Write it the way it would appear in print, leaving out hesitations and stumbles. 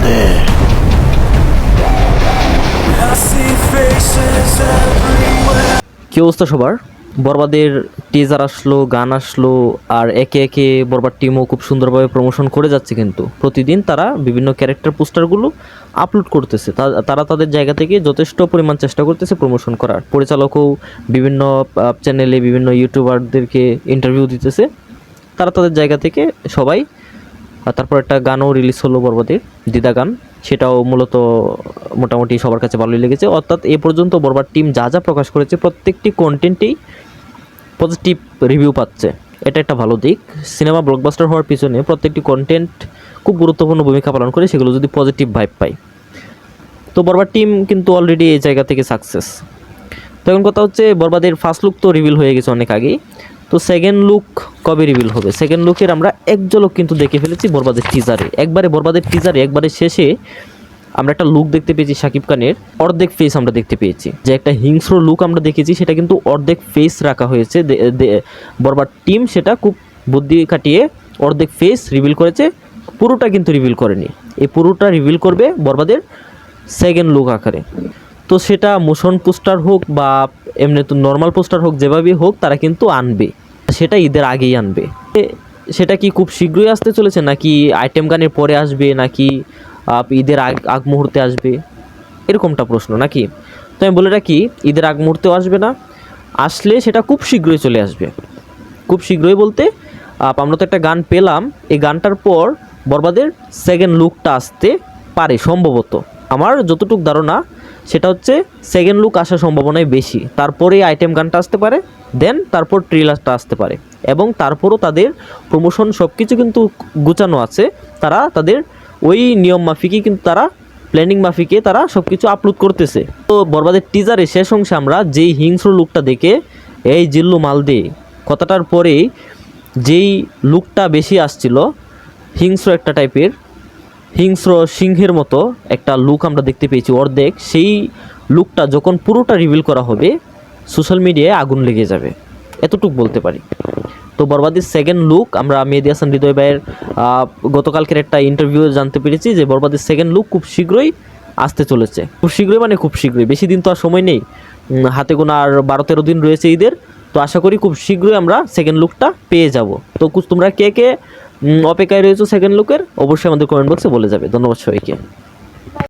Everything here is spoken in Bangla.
there. I see faces everywhere. কি অবস্থা সবার? বরবাদের টিজার আসলো, গান আসলো, আর একে একে বরবাদ টিমও খুব সুন্দরভাবে প্রমোশন করে যাচ্ছে। কিন্তু প্রতিদিন তারা বিভিন্ন ক্যারেক্টার পোস্টারগুলো আপলোড করতেছে। তারা তাদের জায়গা থেকে যথেষ্ট পরিমাণ চেষ্টা করতেছে প্রমোশন করার। পরিচালকও বিভিন্ন চ্যানেলে বিভিন্ন ইউটিউবারদেরকে ইন্টারভিউ দিতেছে। তারা তাদের জায়গা থেকে সবাই। আর তারপর একটা গানও রিলিজ হলো বরবাদের, দিদা গান। সেটাও মূলত মোটামুটি সবার কাছে ভালোই লেগেছে। অর্থাৎ এ পর্যন্ত বরবাদ টিম যা যা প্রকাশ করেছে প্রত্যেকটি কন্টেন্টেই পজিটিভ রিভিউ পাচ্ছে। এটা একটা ভালো দিক। সিনেমা ব্লকবাস্টার হওয়ার পিছনে প্রত্যেকটি কন্টেন্ট খুব গুরুত্বপূর্ণ ভূমিকা পালন করে, সেগুলো যদি পজিটিভ ভাইব পায়। তো বরবাদ টিম কিন্তু অলরেডি এই জায়গা থেকে সাকসেস। তো এখন কথা হচ্ছে, বরবাদের ফার্স্ট লুক তো রিভিল হয়ে গেছে অনেক আগেই। তো সেকেন্ড লুক কবে রিভিল হবে? সেকেন্ড লুকের আমরা এক ঝলক কিন্তু দেখে ফেলেছি বরবাদের টিজারে। বরবাদের টিজারে একবারে শেষে আমরা একটা লুক দেখতে পেয়েছি শাকিব খানের, অর্ধেক ফেস আমরা দেখতে পেয়েছি। যে একটা হিংস্র লুক আমরা দেখেছি, সেটা কিন্তু অর্ধেক ফেস রাখা হয়েছে। বরবাদ টিম সেটা খুব বুদ্ধি খাটিয়ে অর্ধেক ফেস রিভিল করেছে, পুরোটা কিন্তু রিভিল করেনি। এই পুরোটা রিভিল করবে বরবাদের সেকেন্ড লুক আকারে। তো সেটা মোশন পোস্টার হোক বা এমনি তো নর্মাল পোস্টার হোক, যেভাবেই হোক তারা কিন্তু আনবে। সেটা ঈদের আগেই আনবে। সেটা কি খুব শীঘ্রই আসতে চলেছে, নাকি আইটেম গানের পরে আসবে, নাকি ঈদের আগ মুহূর্তে আসবে, এরকমটা প্রশ্ন নাকি? তো আমি বলে রাখি, ঈদের আগ মুহূর্তেও আসবে না, আসলে সেটা খুব শীঘ্রই চলে আসবে। খুব শীঘ্রই বলতে আমরা তো একটা গান পেলাম, এই গানটার পর বরবাদের সেকেন্ড লুকটা আসতে পারে সম্ভবত। আমার যতটুকু ধারণা সেটা হচ্ছে সেকেন্ড লুক আসার সম্ভাবনাই বেশি। তারপরে আইটেম গানটা আসতে পারে, দেন তারপর ট্রেলারটা আসতে পারে। এবং তারপরও তাদের প্রমোশন সব কিছু কিন্তু গুছানো আছে। তারা তাদের ওই নিয়ম মাফিকই কিন্তু তারা প্ল্যানিং মাফিকে তারা সব কিছু আপলোড করতেছে। তো বরবাদের টিজারে শেষ অংশে আমরা যেই হিংস্র লুকটা দেখে এই জিল্লু মালদে কথাটার পরেই যেই লুকটা বেশি আসছিল, হিংস্র একটা টাইপের, হিংস্র সিংহের মতো একটা লুক আমরা দেখতে পেয়েছি অর্ধেক। সেই লুকটা যখন পুরোটা রিভিল করা হবে, সোশ্যাল মিডিয়ায় আগুন লেগে যাবে, এতটুকু বলতে পারি। তো বরবাদের সেকেন্ড লুক আমরা মেহেদী হাসান হৃদয় ভাইয়ের গতকালকের একটা ইন্টারভিউ জানতে পেরেছি যে বরবাদের সেকেন্ড লুক খুব শীঘ্রই আসতে চলেছে। খুব শীঘ্রই মানে খুব শীঘ্রই, বেশি দিন তো আর সময় নেই, হাতে গোনা আর 12-13 দিন রয়েছে ঈদের। তো আশা করি খুব শীঘ্রই আমরা সেকেন্ড লুকটা পেয়ে যাব। তো তোমরা কে কে অপেক্ষায় রয়েছো সেকেন্ড লুকের, অবশ্যই আমাদের কমেন্ট বক্সে বলে যাবে। ধন্যবাদ সবাইকে।